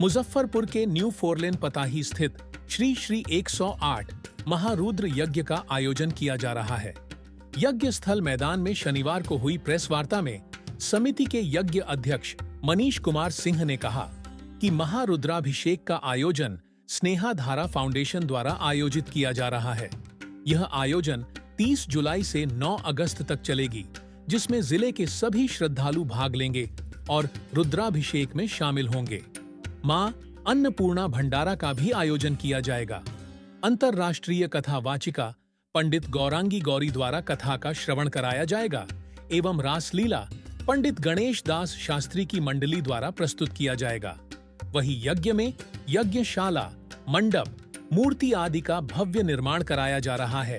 मुजफ्फरपुर के new four lane Patahi स्थित श्री श्री 108 महारुद्र यज्ञ का आयोजन किया जा रहा है। यज्ञ स्थल मैदान में शनिवार को हुई प्रेस वार्ता में समिति के यज्ञ अध्यक्ष मनीष कुमार सिंह ने कहा कि महारुद्राभिषेक का आयोजन स्नेहा धारा फाउंडेशन द्वारा आयोजित किया जा रहा है। यह आयोजन 30 जुलाई से 9 अगस्त तक चलेगी, जिसमें जिले के सभी श्रद्धालु भाग लेंगे और रुद्राभिषेक में शामिल होंगे। मां अन्नपूर्णा भंडारा का भी आयोजन किया जाएगा। अंतर्राष्ट्रीय कथा वाचिका पंडित गौरांगी गौरी द्वारा कथा का श्रवण कराया जाएगा एवं रासलीला पंडित गणेश दास शास्त्री की मंडली द्वारा प्रस्तुत किया जाएगा। वहीं यज्ञ में यज्ञशाला, मंडप, मूर्ति आदि का भव्य निर्माण कराया जा रहा है।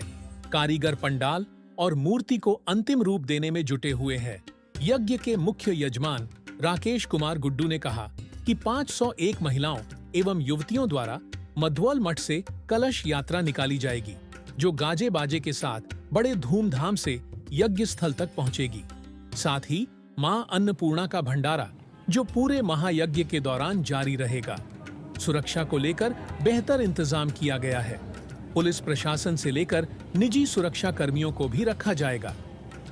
कारीगर पंडाल और मूर्ति को अंतिम रूप देने में जुटे हुए हैं। यज्ञ के मुख्य यजमान राकेश कुमार गुड्डू ने कहा कि 501 महिलाओं एवं युवतियों द्वारा मधुवल मठ से कलश यात्रा निकाली जाएगी, जो गाजे बाजे के साथ बड़े धूमधाम से यज्ञ स्थल तक पहुंचेगी। साथ ही मां अन्नपूर्णा का भंडारा, जो पूरे महायज्ञ के दौरान जारी रहेगा। सुरक्षा को लेकर बेहतर इंतजाम किया गया है। पुलिस प्रशासन से लेकर निजी सुरक्षा कर्मियों को भी रखा जाएगा।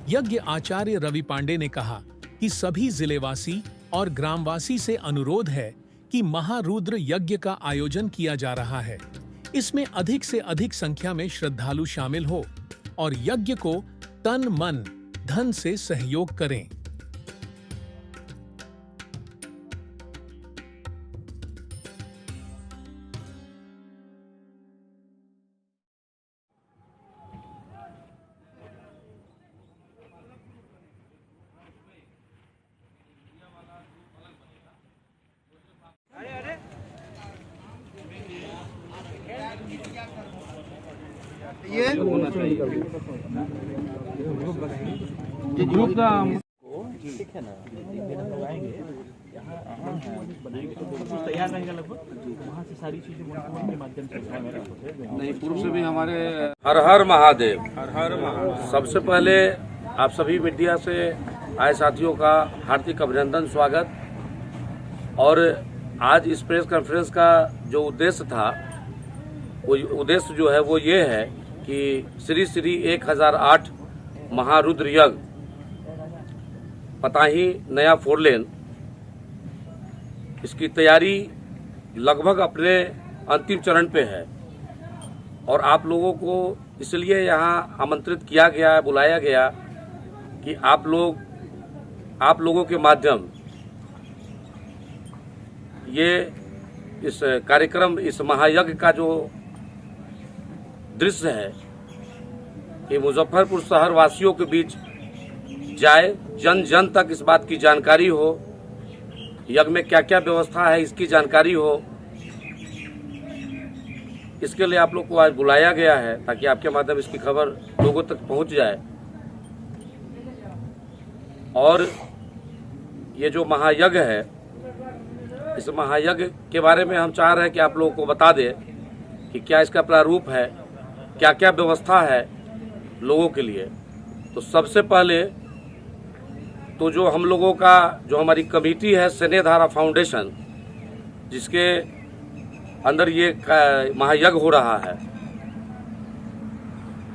यज्ञ आचार्य रवि पांडे ने कहा कि सभी जिलेवासी और ग्रामवासी से अनुरोध है कि महारुद्र यज्ञ का आयोजन किया जा रहा है। इसमें अधिक से अधिक संख्या में श्रद्धालु शामिल हो और यज्ञ को तन मन धन से सहयोग करें। ये ग्रुप का ठीक है ना, तैयार रहेगा लगभग वहाँ से सारी चीजें के माध्यम से नहीं, पूर्व से भी हमारे हर हर महादेव। हर हर महादेव। सबसे पहले आप सभी मीडिया से आए साथियों का हार्दिक अभिनंदन, स्वागत। और आज इस प्रेस कॉन्फ्रेंस का जो उद्देश्य था, वो उद्देश्य जो है वो ये है कि श्री श्री 1008 महारुद्र यज्ञ पताही नया फोरलेन, इसकी तैयारी लगभग अपने अंतिम चरण पे है। और आप लोगों को इसलिए यहाँ आमंत्रित किया गया है, बुलाया गया कि आप लोगों के माध्यम ये इस कार्यक्रम, इस महायज्ञ का जो दृश्य है कि मुजफ्फरपुर शहर वासियों के बीच जाए, जन जन तक इस बात की जानकारी हो, यज्ञ में क्या क्या व्यवस्था है इसकी जानकारी हो। इसके लिए आप लोग को आज बुलाया गया है ताकि आपके माध्यम इसकी खबर लोगों तक पहुंच जाए। और ये जो महायज्ञ है, इस महायज्ञ के बारे में हम चाह रहे हैं कि आप लोगों को बता दें कि क्या इसका प्रारूप है, क्या क्या व्यवस्था है लोगों के लिए। तो सबसे पहले तो जो हम लोगों का, जो हमारी कमेटी है स्नेहा धारा फाउंडेशन, जिसके अंदर ये महायज्ञ हो रहा है,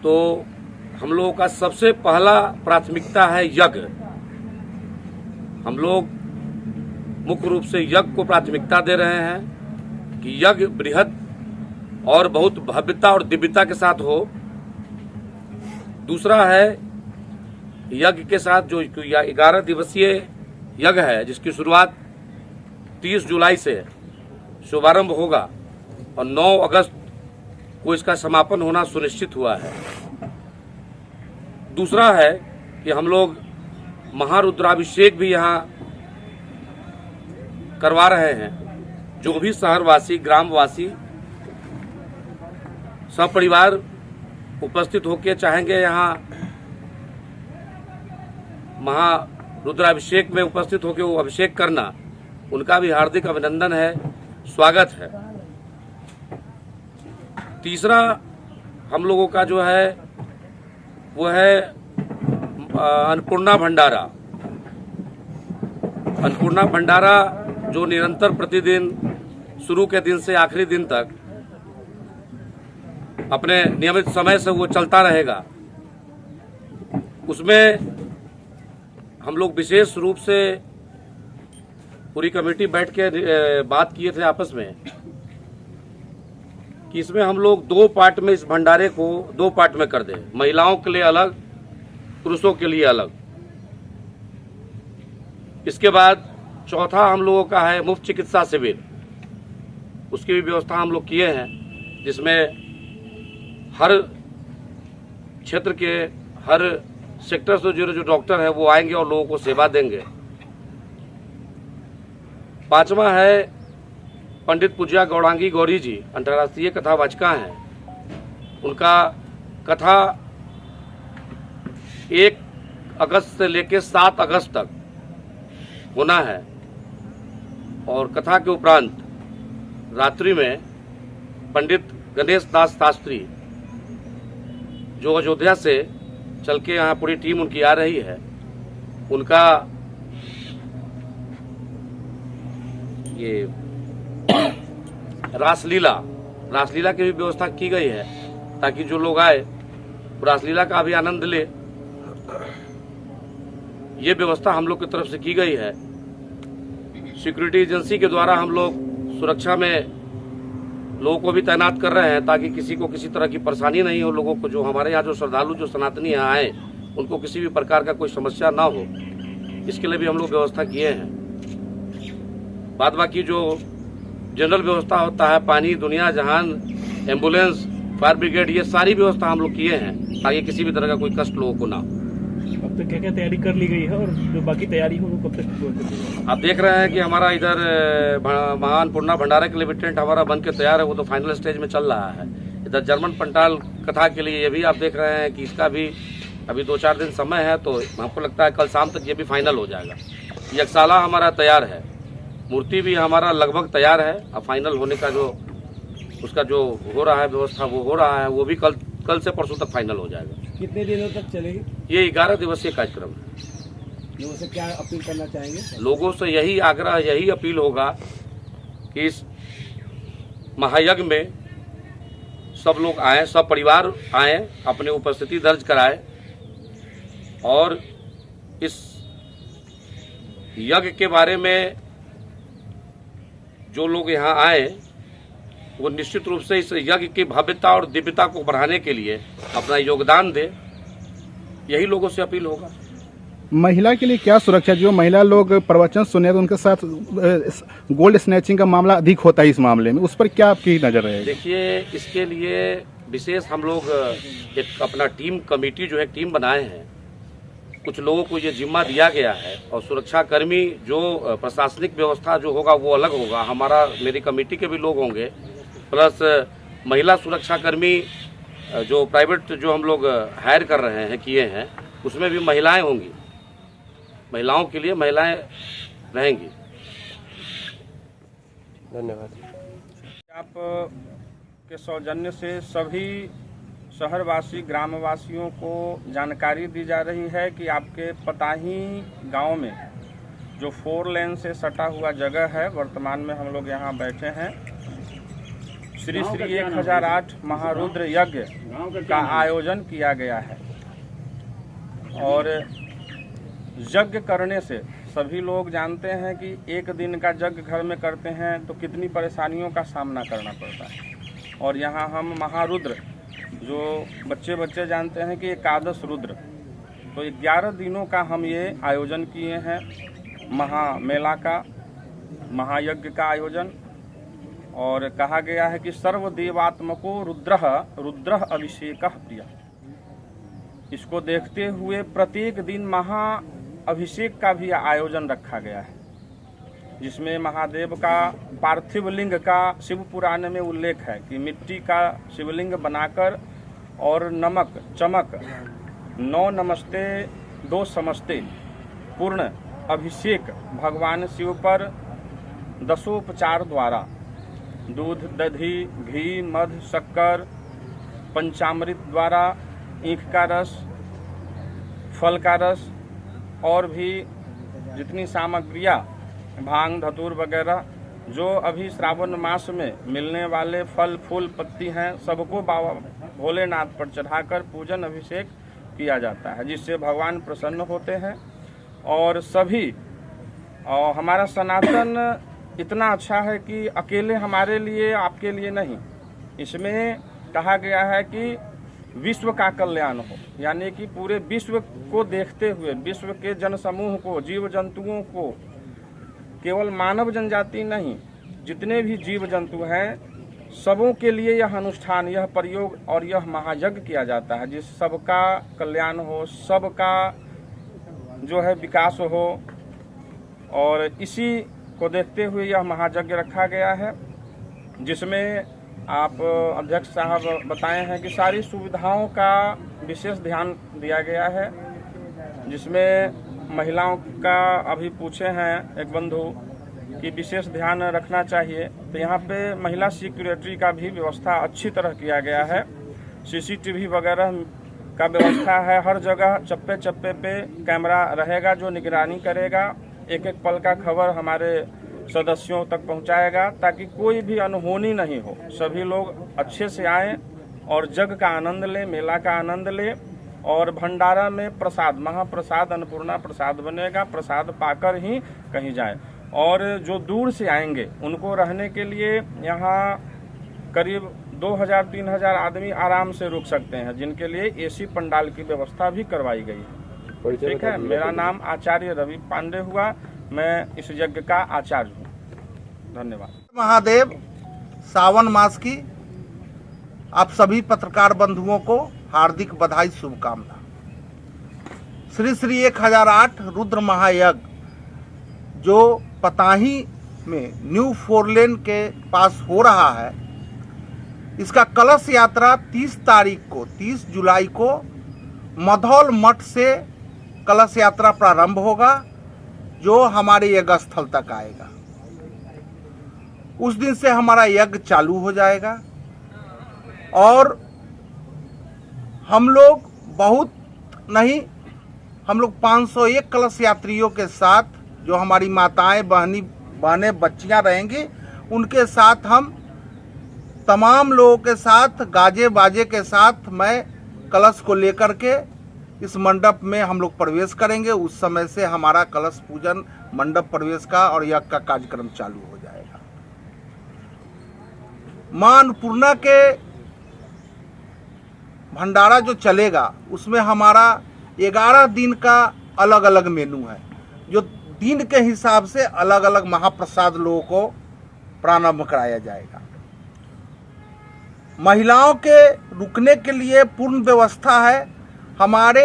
तो हम लोगों का सबसे पहला प्राथमिकता है यज्ञ। हम लोग मुख्य रूप से यज्ञ को प्राथमिकता दे रहे हैं कि यज्ञ बृहद और बहुत भव्यता और दिव्यता के साथ हो। दूसरा है यज्ञ के साथ जो 11 दिवसीय यज्ञ है, जिसकी शुरुआत 30 जुलाई से शुभारंभ होगा और 9 अगस्त को इसका समापन होना सुनिश्चित हुआ है। दूसरा है कि हम लोग महारुद्राभिषेक भी यहाँ करवा रहे हैं। जो भी शहरवासी, ग्रामवासी सपरिवार उपस्थित होकर चाहेंगे यहाँ महारुद्राभिषेक में उपस्थित होकर वो अभिषेक करना, उनका भी हार्दिक अभिनंदन है, स्वागत है। तीसरा हम लोगों का जो है वो है अन्नपूर्णा भंडारा। अन्नपूर्णा भंडारा जो निरंतर प्रतिदिन शुरू के दिन से आखिरी दिन तक अपने नियमित समय से वो चलता रहेगा, उसमें हम लोग विशेष रूप से पूरी कमेटी बैठ के बात किए थे आपस में कि इसमें हम लोग 2 पार्ट में इस भंडारे को 2 पार्ट में कर दें, महिलाओं के लिए अलग, पुरुषों के लिए अलग। इसके बाद चौथा हम लोगों का है मुफ्त चिकित्सा शिविर, उसकी भी व्यवस्था हम लोग किए हैं, जिसमें हर क्षेत्र के हर सेक्टर से जुड़े जो डॉक्टर हैं वो आएंगे और लोगों को सेवा देंगे। 5वां है पंडित पूज्या गौड़ांगी गौरी जी, अंतर्राष्ट्रीय कथावाचिका हैं। उनका कथा 1 अगस्त से लेकर 7 अगस्त तक होना है और कथा के उपरांत रात्रि में पंडित गणेश दास शास्त्री जो अयोध्या से चल के यहाँ पूरी टीम उनकी आ रही है, उनका ये रासलीला की भी व्यवस्था की गई है ताकि जो लोग आए रासलीला का भी आनंद ले। ये व्यवस्था हम लोग की तरफ से की गई है। सिक्योरिटी एजेंसी के द्वारा हम लोग सुरक्षा में लोगों को भी तैनात कर रहे हैं ताकि किसी को किसी तरह की परेशानी नहीं हो। लोगों को जो हमारे यहाँ जो श्रद्धालु जो सनातनी यहाँ आए उनको किसी भी प्रकार का कोई समस्या ना हो, इसके लिए भी हम लोग व्यवस्था किए हैं। बाद बाकी जो जनरल व्यवस्था होता है, पानी, दुनिया जहान, एम्बुलेंस, फायर ब्रिगेड, ये सारी व्यवस्था हम लोग किए हैं ताकि किसी भी तरह का कोई कष्ट लोगों को ना हो। अब तक क्या क्या तैयारी कर ली गई है और जो बाकी तैयारी हो वो कब तक? आप देख रहे हैं कि हमारा इधर महान पूर्णा भंडारा के लिए भी टेंट हमारा बन के तैयार है, वो तो फाइनल स्टेज में चल रहा है। इधर जर्मन पंडाल कथा के लिए ये भी आप देख रहे हैं कि इसका भी अभी 2-4 दिन समय है, तो हमको लगता है कल शाम तक ये भी फाइनल हो जाएगा। यज्ञशाला हमारा तैयार है, मूर्ति भी हमारा लगभग तैयार है। अब फाइनल होने का जो उसका जो हो रहा है व्यवस्था वो हो रहा है, वो भी कल से परसों तक फाइनल हो जाएगा। कितने दिनों तक चलेगी? ये 11 दिवसीय कार्यक्रम है। लोगों से क्या अपील करना चाहेंगे? लोगों से यही आग्रह, यही अपील होगा कि इस महायज्ञ में सब लोग आए, सब परिवार आए, अपनी उपस्थिति दर्ज कराए और इस यज्ञ के बारे में जो लोग यहाँ आए वो निश्चित रूप से इस यज्ञ की भव्यता और दिव्यता को बढ़ाने के लिए अपना योगदान दे, यही लोगों से अपील होगा। महिला के लिए क्या सुरक्षा? जो महिला लोग प्रवचन सुने तो उनके साथ गोल्ड स्नैचिंग का मामला अधिक होता है, इस मामले में उस पर क्या आपकी नजर रहेगी? देखिए, इसके लिए विशेष हम लोग एक अपना टीम कमेटी जो है टीम बनाए हैं। कुछ लोगों को ये जिम्मा दिया गया है और सुरक्षा कर्मी जो प्रशासनिक व्यवस्था जो होगा वो अलग होगा। मेरी कमेटी के भी लोग होंगे, प्लस महिला सुरक्षा कर्मी जो प्राइवेट जो हम लोग हायर कर रहे हैं, किए हैं, उसमें भी महिलाएं होंगी। महिलाओं के लिए महिलाएं रहेंगी। धन्यवाद। आप के सौजन्य से सभी शहरवासी ग्रामवासियों को जानकारी दी जा रही है कि आपके पताही गांव में जो 4 लेन से सटा हुआ जगह है, वर्तमान में हम लोग यहाँ बैठे हैं। श्री 1008 महारुद्र यज्ञ का आयोजन किया गया है और यज्ञ करने से सभी लोग जानते हैं कि एक दिन का यज्ञ घर में करते हैं तो कितनी परेशानियों का सामना करना पड़ता है। और यहाँ हम महारुद्र जो बच्चे जानते हैं कि एकादश रुद्र, तो 11 दिनों का हम ये आयोजन किए हैं। महामेला का, महायज्ञ का आयोजन, और कहा गया है कि सर्वदेवात्मको रुद्र अभिषेक प्रिय। इसको देखते हुए प्रत्येक दिन महा अभिषेक का भी आयोजन रखा गया है, जिसमें महादेव का पार्थिव लिंग का शिव पुराण में उल्लेख है कि मिट्टी का शिवलिंग बनाकर और नमक चमक 9 नमस्ते 2 समस्ते पूर्ण अभिषेक भगवान शिव पर 10 उपचार द्वारा दूध, दही, घी, मध, शक्कर, पंचामृत द्वारा, ईख का रस, फल का रस और भी जितनी सामग्रियाँ भांग धतूर वगैरह जो अभी श्रावण मास में मिलने वाले फल फूल पत्ती हैं सबको बाबा भोलेनाथ पर चढ़ाकर पूजन अभिषेक किया जाता है, जिससे भगवान प्रसन्न होते हैं। और सभी हमारा सनातन इतना अच्छा है कि अकेले हमारे लिए आपके लिए नहीं, इसमें कहा गया है कि विश्व का कल्याण हो, यानी कि पूरे विश्व को देखते हुए विश्व के जन समूह को, जीव जंतुओं को, केवल मानव जनजाति नहीं, जितने भी जीव जंतु हैं सबों के लिए यह अनुष्ठान, यह प्रयोग और यह महायज्ञ किया जाता है, जिस सबका कल्याण हो, सबका जो है विकास हो। और इसी को देखते हुए यह महायज्ञ रखा गया है, जिसमें आप अध्यक्ष साहब बताए हैं कि सारी सुविधाओं का विशेष ध्यान दिया गया है, जिसमें महिलाओं का अभी पूछे हैं एक बंधु कि विशेष ध्यान रखना चाहिए, तो यहाँ पे महिला सिक्योरिटी का भी व्यवस्था अच्छी तरह किया गया है। सीसीटीवी वगैरह का व्यवस्था है, हर जगह चप्पे चप्पे पे कैमरा रहेगा जो निगरानी करेगा, एक एक पल का खबर हमारे सदस्यों तक पहुंचाएगा, ताकि कोई भी अनहोनी नहीं हो, सभी लोग अच्छे से आएं और यज्ञ का आनंद लें, मेला का आनंद लें। और भंडारा में प्रसाद, महाप्रसाद, अन्नपूर्णा प्रसाद बनेगा, प्रसाद पाकर ही कहीं जाए। और जो दूर से आएंगे उनको रहने के लिए यहाँ करीब 2000-3000 आदमी आराम से रुक सकते हैं, जिनके लिए एसी पंडाल की व्यवस्था भी करवाई गई है। ठीक है, मेरा नाम आचार्य रवि पांडे हुआ, मैं इस यज्ञ का आचार्य हूँ। धन्यवाद। महादेव सावन मास की आप सभी पत्रकार बंधुओं को हार्दिक बधाई, शुभकामना। श्री श्री 1008 रुद्र महायज्ञ जो पताही में न्यू 4 लेन के पास हो रहा है, इसका कलश यात्रा 30 जुलाई को मधौल मठ से कलश यात्रा प्रारंभ होगा, जो हमारे यज्ञ स्थल तक आएगा। उस दिन से हमारा यज्ञ चालू हो जाएगा और हम लोग बहुत नहीं, हम लोग 501 कलश यात्रियों के साथ, जो हमारी माताएं बहनें बच्चियां रहेंगी, उनके साथ हम तमाम लोगों के साथ गाजे बाजे के साथ मैं कलश को लेकर के इस मंडप में हम लोग प्रवेश करेंगे। उस समय से हमारा कलश पूजन, मंडप प्रवेश का और यज्ञ का कार्यक्रम चालू हो जाएगा। मां अन्नपूर्णा के भंडारा जो चलेगा उसमें हमारा 11 दिन का अलग अलग मेनू है, जो दिन के हिसाब से अलग अलग महाप्रसाद लोगों को प्रारंभ कराया जाएगा। महिलाओं के रुकने के लिए पूर्ण व्यवस्था है। हमारे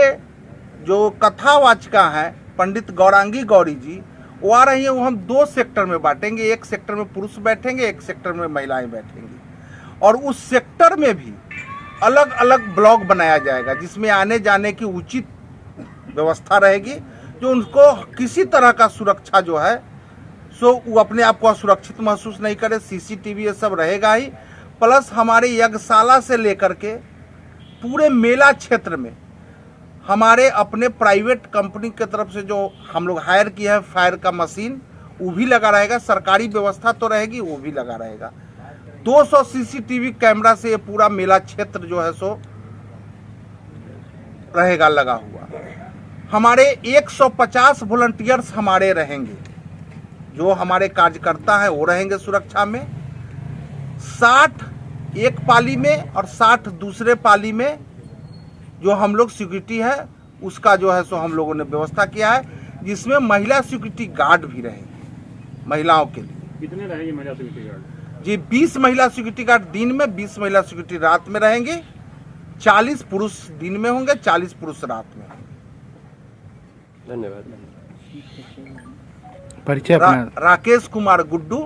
जो कथावाचिका हैं पंडित गौरांगी गौरी जी, वो आ रही हैं, वो हम 2 सेक्टर में बांटेंगे, एक सेक्टर में पुरुष बैठेंगे, एक सेक्टर में महिलाएं बैठेंगी। और उस सेक्टर में भी अलग अलग ब्लॉक बनाया जाएगा, जिसमें आने जाने की उचित व्यवस्था रहेगी, जो उनको किसी तरह का सुरक्षा जो है सो वो अपने आप को असुरक्षित महसूस नहीं करे। सीसीटीवी ये सब रहेगा ही, प्लस हमारे यज्ञशाला से लेकर के पूरे मेला क्षेत्र में हमारे अपने प्राइवेट कंपनी की तरफ से जो हम लोग हायर किया है फायर का मशीन, वो भी लगा रहेगा। सरकारी व्यवस्था तो रहेगी, वो भी लगा रहेगा। 200 सीसीटीवी कैमरा से ये पूरा मेला क्षेत्र जो है सो रहेगा लगा हुआ। हमारे 150 वॉलंटियर्स हमारे रहेंगे, जो हमारे कार्यकर्ता हैं वो रहेंगे सुरक्षा में। 60 एक पाली में और 60 दूसरे पाली में जो हम लोग सिक्योरिटी है उसका जो है सो हम लोगों ने व्यवस्था किया है, जिसमें महिला सिक्योरिटी गार्ड भी रहेंगे महिलाओं के लिए। कितने रहेंगे महिला सिक्योरिटी गार्ड? जी 20 महिला सिक्योरिटी गार्ड दिन में, 20 महिला सिक्योरिटी रात में रहेंगे। 40 पुरुष दिन में होंगे, 40 पुरुष रात में। धन्यवाद। परिचय अपना। राकेश कुमार गुड्डू,